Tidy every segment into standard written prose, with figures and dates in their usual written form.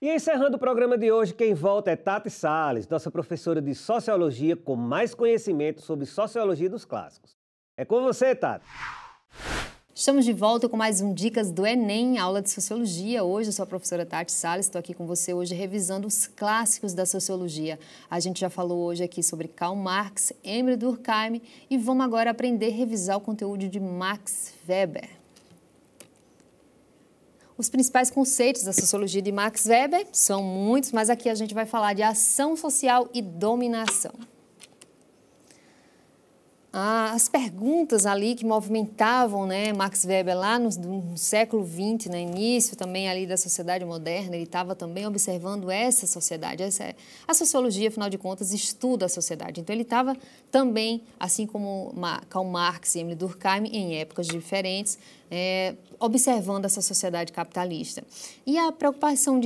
E encerrando o programa de hoje, quem volta é Tati Salles, nossa professora de Sociologia com mais conhecimento sobre Sociologia dos Clássicos. É com você, Tati. Estamos de volta com mais um Dicas do Enem, aula de Sociologia. Hoje eu sou a professora Tati Salles, estou aqui com você hoje revisando os clássicos da Sociologia. A gente já falou hoje aqui sobre Karl Marx, Émile Durkheim e vamos agora aprender a revisar o conteúdo de Max Weber. Os principais conceitos da Sociologia de Max Weber são muitos, mas aqui a gente vai falar de ação social e dominação. As perguntas ali que movimentavam, né, Max Weber lá no século XX, no início também ali da sociedade moderna, ele estava também observando essa sociedade. A sociologia, afinal de contas, estuda a sociedade. Então, ele estava também, assim como Karl Marx e Émile Durkheim, em épocas diferentes, observando essa sociedade capitalista. E a preocupação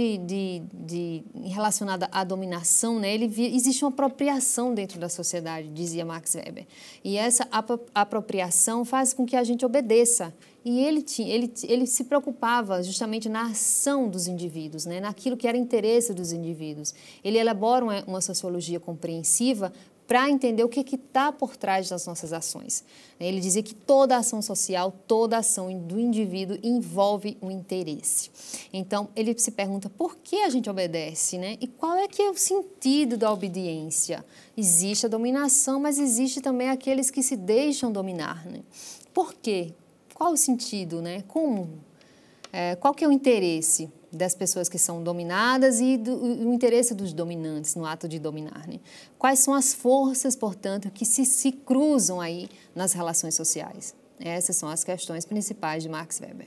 relacionada à dominação, né, existe uma apropriação dentro da sociedade, dizia Max Weber. E essa apropriação faz com que a gente obedeça. E ele se preocupava justamente na ação dos indivíduos, né, naquilo que era interesse dos indivíduos. Ele elabora uma sociologia compreensiva para entender o que está por trás das nossas ações. Ele dizia que toda ação social, toda ação do indivíduo envolve um interesse. Então, ele se pergunta por que a gente obedece, né? E qual é que é o sentido da obediência? Existe a dominação, mas existe também aqueles que se deixam dominar, né? Por quê? Qual o sentido, né? Como? Qual que é o interesse das pessoas que são dominadas e o interesse dos dominantes no ato de dominar, né? Quais são as forças, portanto, que se cruzam aí nas relações sociais? Essas são as questões principais de Max Weber.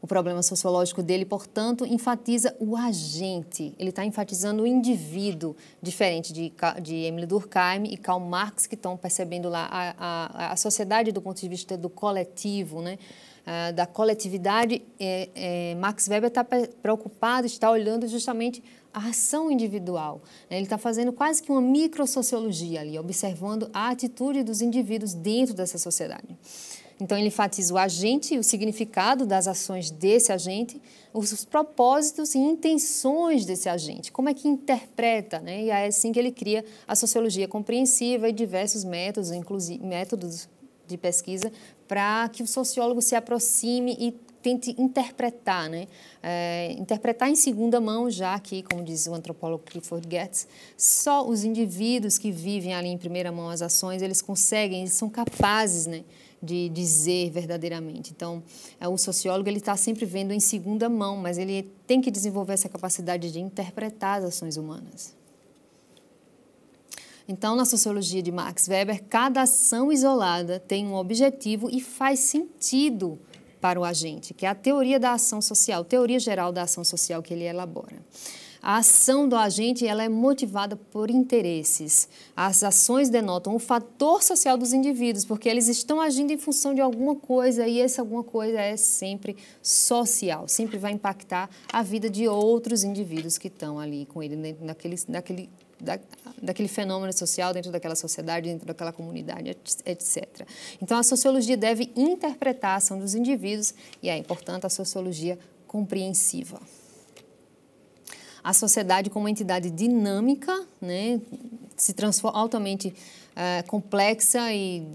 O problema sociológico dele, portanto, enfatiza o agente. Ele está enfatizando o indivíduo, diferente de Émile Durkheim e Karl Marx, que estão percebendo lá a sociedade do ponto de vista do coletivo, né? Da coletividade. Max Weber está preocupado, está olhando justamente a ação individual. Ele está fazendo quase que uma microsociologia ali, observando a atitude dos indivíduos dentro dessa sociedade. Então, ele enfatiza o agente, o significado das ações desse agente, os propósitos e intenções desse agente, como é que interpreta, né? E é assim que ele cria a sociologia compreensiva e diversos métodos, inclusive métodos de pesquisa, para que o sociólogo se aproxime e tente interpretar, né? Interpretar em segunda mão, já que, como diz o antropólogo Clifford Geertz, só os indivíduos que vivem ali em primeira mão as ações, eles são capazes, né, de dizer verdadeiramente. Então, o sociólogo ele está sempre vendo em segunda mão, mas ele tem que desenvolver essa capacidade de interpretar as ações humanas. Então, na sociologia de Max Weber, cada ação isolada tem um objetivo e faz sentido para o agente, que é a teoria da ação social, teoria geral da ação social que ele elabora. A ação do agente ela é motivada por interesses. As ações denotam o fator social dos indivíduos, porque eles estão agindo em função de alguma coisa e essa alguma coisa é sempre social, sempre vai impactar a vida de outros indivíduos que estão ali com ele, daquele fenômeno social, dentro daquela sociedade, dentro daquela comunidade, etc. Então, a sociologia deve interpretar a ação dos indivíduos e é, portanto, a sociologia compreensiva. A sociedade como uma entidade dinâmica, né, se transforma altamente complexa e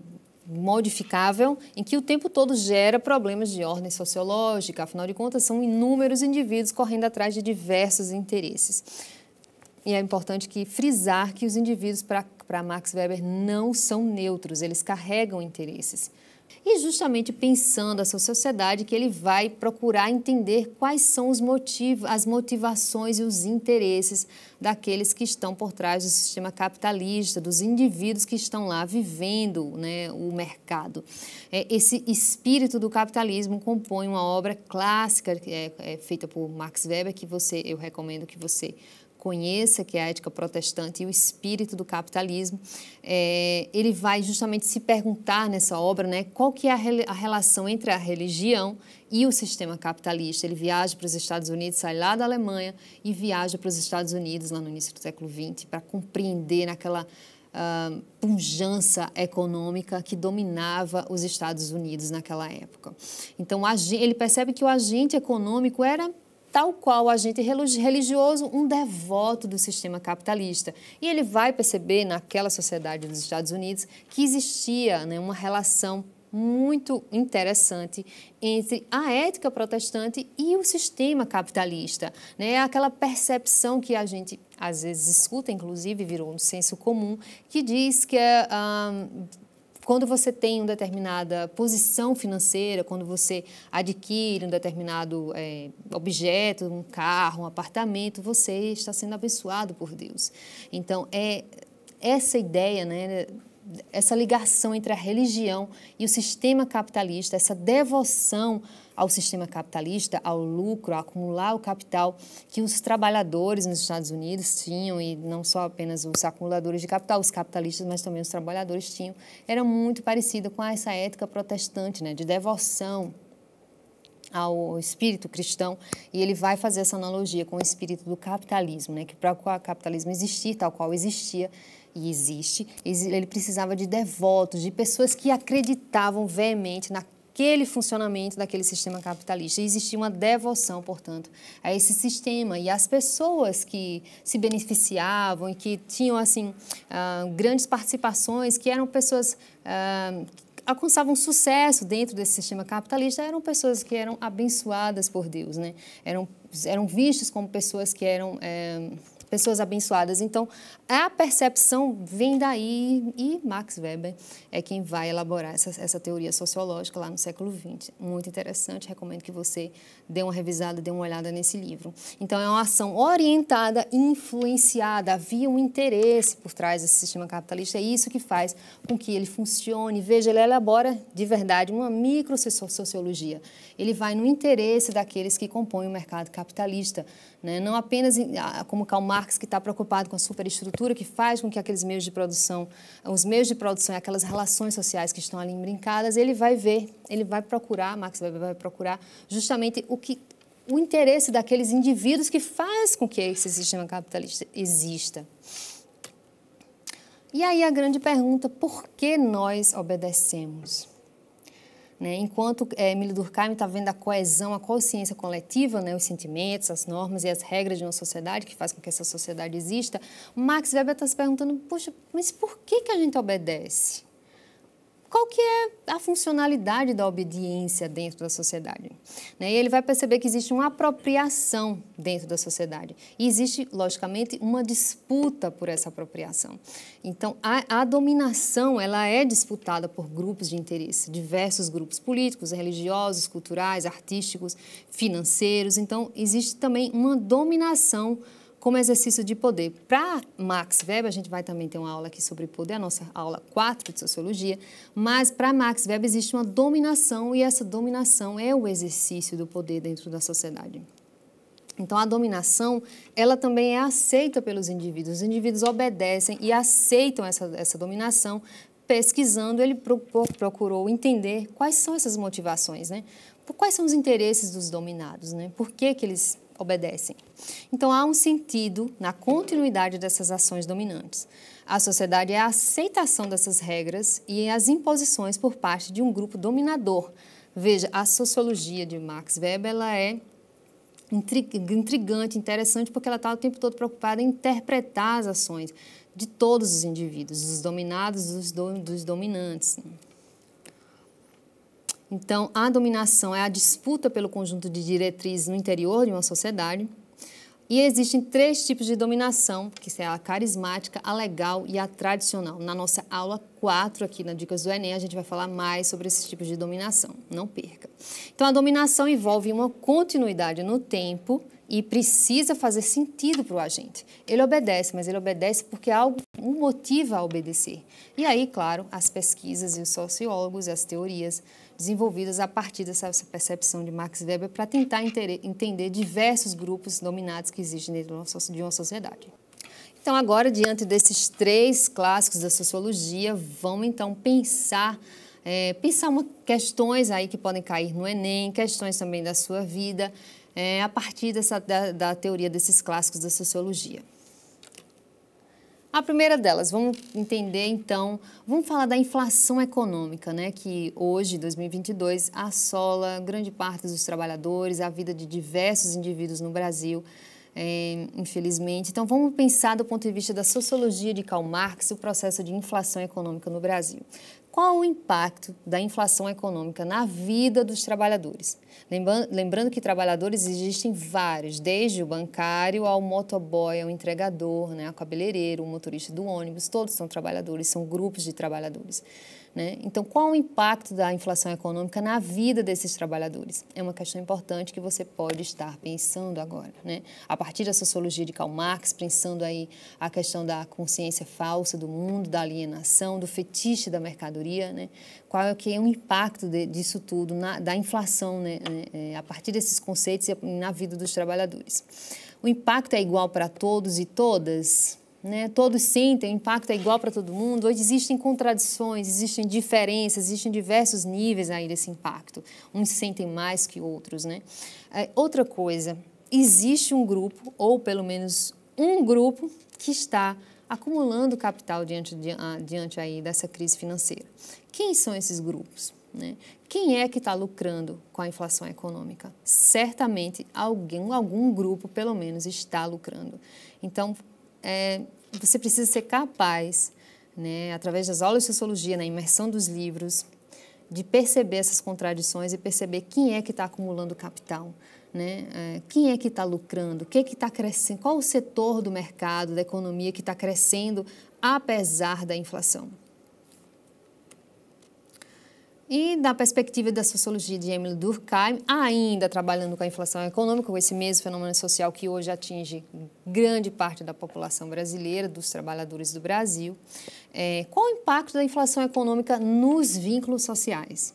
modificável, em que o tempo todo gera problemas de ordem sociológica, afinal de contas, são inúmeros indivíduos correndo atrás de diversos interesses. E é importante frisar que os indivíduos, para Max Weber, não são neutros, eles carregam interesses. E justamente pensando essa sociedade que ele vai procurar entender quais são os motivos, as motivações e os interesses daqueles que estão por trás do sistema capitalista, dos indivíduos que estão lá vivendo, né, o mercado. Esse espírito do capitalismo compõe uma obra clássica que é feita por Max Weber, que eu recomendo que você conheça, que é a Ética Protestante e o Espírito do Capitalismo. Ele vai justamente se perguntar nessa obra, né, qual que é a relação entre a religião e o sistema capitalista. Ele viaja para os Estados Unidos, sai lá da Alemanha e viaja para os Estados Unidos, lá no início do século XX, para compreender naquela pujança econômica que dominava os Estados Unidos naquela época. Então, ele percebe que o agente econômico era tal qual agente religioso, um devoto do sistema capitalista. E ele vai perceber naquela sociedade dos Estados Unidos que existia, né, uma relação muito interessante entre a ética protestante e o sistema capitalista, né? Aquela percepção que a gente às vezes escuta, inclusive virou um senso comum, que diz que quando você tem uma determinada posição financeira, quando você adquire um determinado objeto, um carro, um apartamento, você está sendo abençoado por Deus. Então, essa ideia, né, essa ligação entre a religião e o sistema capitalista, essa devoção ao sistema capitalista, ao lucro, a acumular o capital que os trabalhadores nos Estados Unidos tinham, e não só apenas os acumuladores de capital, os capitalistas, mas também os trabalhadores tinham, era muito parecida com essa ética protestante, né, de devoção ao espírito cristão, e ele vai fazer essa analogia com o espírito do capitalismo, né, que para o capitalismo existir, tal qual existia, e existe, ele precisava de devotos, de pessoas que acreditavam veemente naquele funcionamento daquele sistema capitalista. E existia uma devoção, portanto, a esse sistema. E as pessoas que se beneficiavam e que tinham, assim, grandes participações, que eram pessoas alcançavam sucesso dentro desse sistema capitalista, eram pessoas que eram abençoadas por Deus, né? Eram vistos como pessoas que eram pessoas abençoadas. Então, a percepção vem daí, e Max Weber é quem vai elaborar essa teoria sociológica lá no século XX. Muito interessante, recomendo que você dê uma revisada, dê uma olhada nesse livro. Então, é uma ação orientada, influenciada, havia um interesse por trás desse sistema capitalista, é isso que faz com que ele funcione. Veja, ele elabora de verdade uma microsociologia. Ele vai no interesse daqueles que compõem o mercado capitalista, né? Não apenas como Karl Marx, que está preocupado com a superestrutura que faz com que aqueles meios de produção, os meios de produção e aquelas relações sociais que estão ali imbrincadas, ele vai ver, ele vai procurar, Max Weber vai procurar justamente o interesse daqueles indivíduos que faz com que esse sistema capitalista exista. E aí a grande pergunta, por que nós obedecemos? Né? Enquanto Emile Durkheim está vendo a coesão, a consciência coletiva, né? Os sentimentos, as normas e as regras de uma sociedade que faz com que essa sociedade exista, Max Weber está se perguntando, poxa, mas por que a gente obedece? Qual que é a funcionalidade da obediência dentro da sociedade? Né? E ele vai perceber que existe uma apropriação dentro da sociedade. E existe, logicamente, uma disputa por essa apropriação. Então, a dominação ela é disputada por grupos de interesse, diversos grupos políticos, religiosos, culturais, artísticos, financeiros. Então, existe também uma dominação como exercício de poder. Para Max Weber, a gente vai também ter uma aula aqui sobre poder, a nossa aula 4 de Sociologia, mas para Max Weber existe uma dominação e essa dominação é o exercício do poder dentro da sociedade. Então, a dominação, ela também é aceita pelos indivíduos. Os indivíduos obedecem e aceitam essa dominação. Pesquisando, ele procurou entender quais são essas motivações, né? Quais são os interesses dos dominados, né? Por que eles obedecem? Então, há um sentido na continuidade dessas ações dominantes. A sociedade é a aceitação dessas regras e as imposições por parte de um grupo dominador. Veja, a sociologia de Max Weber, ela é intrigante, interessante, porque ela está o tempo todo preocupada em interpretar as ações de todos os indivíduos, dos dominados, dos dominantes. Então, a dominação é a disputa pelo conjunto de diretrizes no interior de uma sociedade. E existem 3 tipos de dominação, que é a carismática, a legal e a tradicional. Na nossa aula 4 aqui na Dicas do Enem, a gente vai falar mais sobre esses tipos de dominação. Não perca. Então, a dominação envolve uma continuidade no tempo e precisa fazer sentido para o agente. Ele obedece, mas ele obedece porque algo o motiva a obedecer. E aí, claro, as pesquisas e os sociólogos e as teorias desenvolvidas a partir dessa percepção de Max Weber para tentar entender diversos grupos dominados que existem dentro de uma sociedade. Então, agora, diante desses 3 clássicos da sociologia, vamos então pensar questões aí que podem cair no Enem, questões também da sua vida, a partir da teoria desses clássicos da sociologia. A primeira delas, vamos entender então, vamos falar da inflação econômica, né, que hoje, 2022, assola grande parte dos trabalhadores, a vida de diversos indivíduos no Brasil, infelizmente. Então, vamos pensar do ponto de vista da sociologia de Karl Marx o processo de inflação econômica no Brasil. Qual o impacto da inflação econômica na vida dos trabalhadores? Lembrando que trabalhadores existem vários, desde o bancário ao motoboy, ao entregador, né, ao cabeleireiro, o motorista do ônibus, todos são trabalhadores, são grupos de trabalhadores. Né? Então, qual o impacto da inflação econômica na vida desses trabalhadores? É uma questão importante que você pode estar pensando agora. Né? A partir da sociologia de Karl Marx, pensando aí a questão da consciência falsa do mundo, da alienação, do fetiche da mercadoria, né? Qual é que é o impacto disso tudo, da inflação, né? A partir desses conceitos e na vida dos trabalhadores. O impacto é igual para todos e todas? Né? Todos sentem, o impacto é igual para todo mundo. Hoje existem contradições, existem diferenças, existem diversos níveis aí desse impacto. Uns sentem mais que outros. Né? Outra coisa, existe um grupo, ou pelo menos um grupo, que está acumulando capital diante aí dessa crise financeira. Quem são esses grupos? Né? Quem é que está lucrando com a inflação econômica? Certamente algum grupo, pelo menos, está lucrando. Então, você precisa ser capaz, né, através das aulas de sociologia, na imersão dos livros, de perceber essas contradições e perceber quem é que está acumulando capital, né? Quem é que está lucrando, o que está crescendo, qual o setor do mercado, da economia que está crescendo apesar da inflação. E da perspectiva da sociologia de Emile Durkheim, ainda trabalhando com a inflação econômica, com esse mesmo fenômeno social que hoje atinge grande parte da população brasileira, dos trabalhadores do Brasil, qual o impacto da inflação econômica nos vínculos sociais?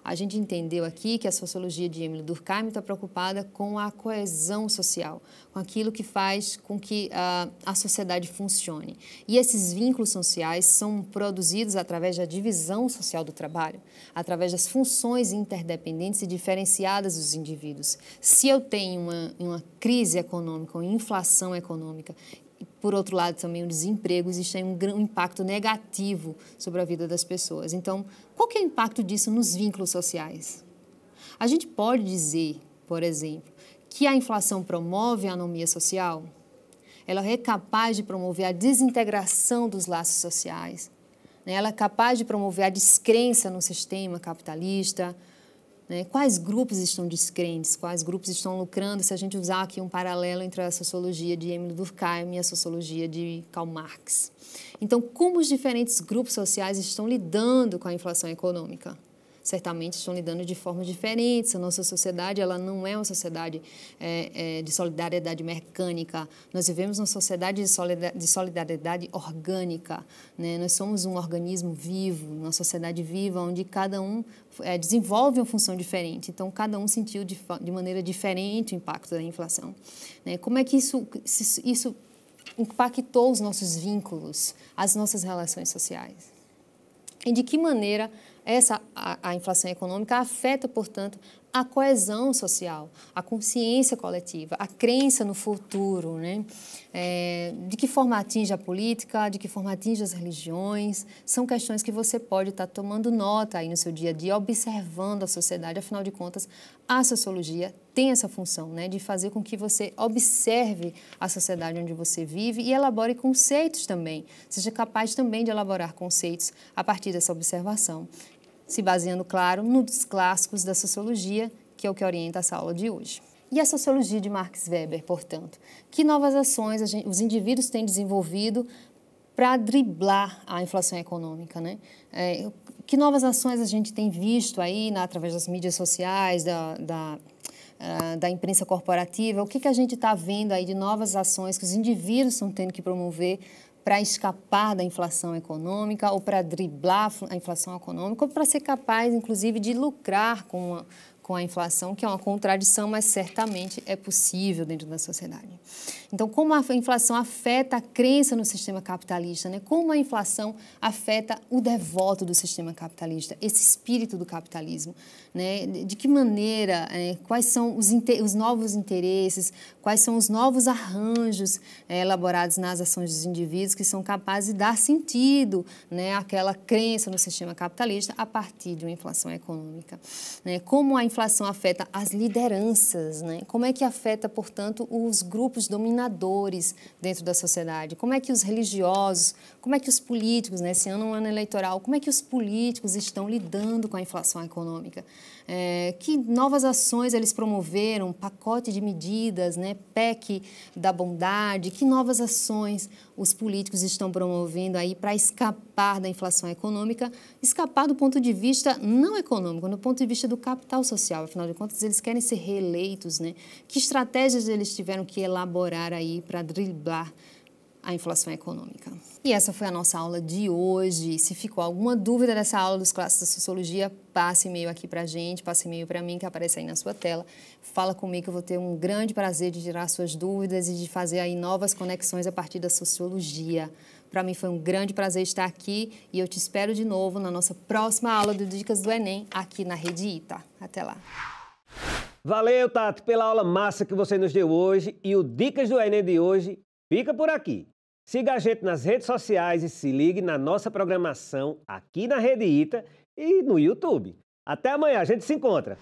A gente entendeu aqui que a sociologia de Emile Durkheim está preocupada com a coesão social, com aquilo que faz com que a sociedade funcione. E esses vínculos sociais são produzidos através da divisão social do trabalho, através das funções interdependentes e diferenciadas dos indivíduos. Se eu tenho uma crise econômica, uma inflação econômica, por outro lado, também o desemprego, existe um impacto negativo sobre a vida das pessoas. Então, qual que é o impacto disso nos vínculos sociais? A gente pode dizer, por exemplo, que a inflação promove a anomia social? Ela é capaz de promover a desintegração dos laços sociais? Ela é capaz de promover a descrença no sistema capitalista? Quais grupos estão descrentes, quais grupos estão lucrando, se a gente usar aqui um paralelo entre a sociologia de Emile Durkheim e a sociologia de Karl Marx. Então, como os diferentes grupos sociais estão lidando com a inflação econômica? Certamente estão lidando de formas diferentes. A nossa sociedade ela não é uma sociedade de solidariedade mecânica. Nós vivemos uma sociedade de solidariedade orgânica. Né? Nós somos um organismo vivo, uma sociedade viva, onde cada um desenvolve uma função diferente. Então, cada um sentiu de maneira diferente o impacto da inflação. Né? Como é que isso impactou os nossos vínculos, as nossas relações sociais? E de que maneira a inflação econômica afeta, portanto, a coesão social, a consciência coletiva, a crença no futuro, né? De que forma atinge a política, de que forma atinge as religiões, são questões que você pode estar tomando nota aí no seu dia a dia, observando a sociedade. Afinal de contas, a sociologia tem essa função, né, de fazer com que você observe a sociedade onde você vive e elabore conceitos também, seja capaz também de elaborar conceitos a partir dessa observação, se baseando, claro, nos clássicos da sociologia, que é o que orienta essa aula de hoje. E a sociologia de Max Weber, portanto? Que novas ações os indivíduos têm desenvolvido para driblar a inflação econômica, né? Que novas ações a gente tem visto aí através das mídias sociais, da imprensa corporativa? O que a gente está vendo aí de novas ações que os indivíduos estão tendo que promover para escapar da inflação econômica ou para driblar a inflação econômica ou para ser capaz, inclusive, de lucrar com com a inflação, que é uma contradição, mas certamente é possível dentro da sociedade. Então, como a inflação afeta a crença no sistema capitalista, né? Como a inflação afeta o devoto do sistema capitalista, esse espírito do capitalismo, né? De que maneira, quais são os novos interesses, quais são os novos arranjos elaborados nas ações dos indivíduos que são capazes de dar sentido, né, àquela crença no sistema capitalista a partir de uma inflação econômica, né? Como a inflação afeta as lideranças, né? Como é que afeta, portanto, os grupos dominadores dentro da sociedade? Como é que os religiosos, como é que os políticos, né? Esse ano é um ano eleitoral, como é que os políticos estão lidando com a inflação econômica? Que novas ações eles promoveram, pacote de medidas, né? PEC da bondade, que novas ações os políticos estão promovendo aí para escapar da inflação econômica, escapar do ponto de vista não econômico, do ponto de vista do capital social. Afinal de contas, eles querem ser reeleitos, né? Que estratégias eles tiveram que elaborar aí para driblar a inflação econômica? E essa foi a nossa aula de hoje. Se ficou alguma dúvida dessa aula dos clássicos da sociologia, passe e-mail aqui para a gente, passe e-mail para mim, que aparece aí na sua tela. Fala comigo que eu vou ter um grande prazer de tirar suas dúvidas e de fazer aí novas conexões a partir da sociologia. Para mim foi um grande prazer estar aqui e eu te espero de novo na nossa próxima aula do Dicas do Enem, aqui na Rede ITA. Até lá! Valeu, Tati, pela aula massa que você nos deu hoje, e o Dicas do Enem de hoje fica por aqui. Siga a gente nas redes sociais e se ligue na nossa programação aqui na Rede ITA e no YouTube. Até amanhã, a gente se encontra!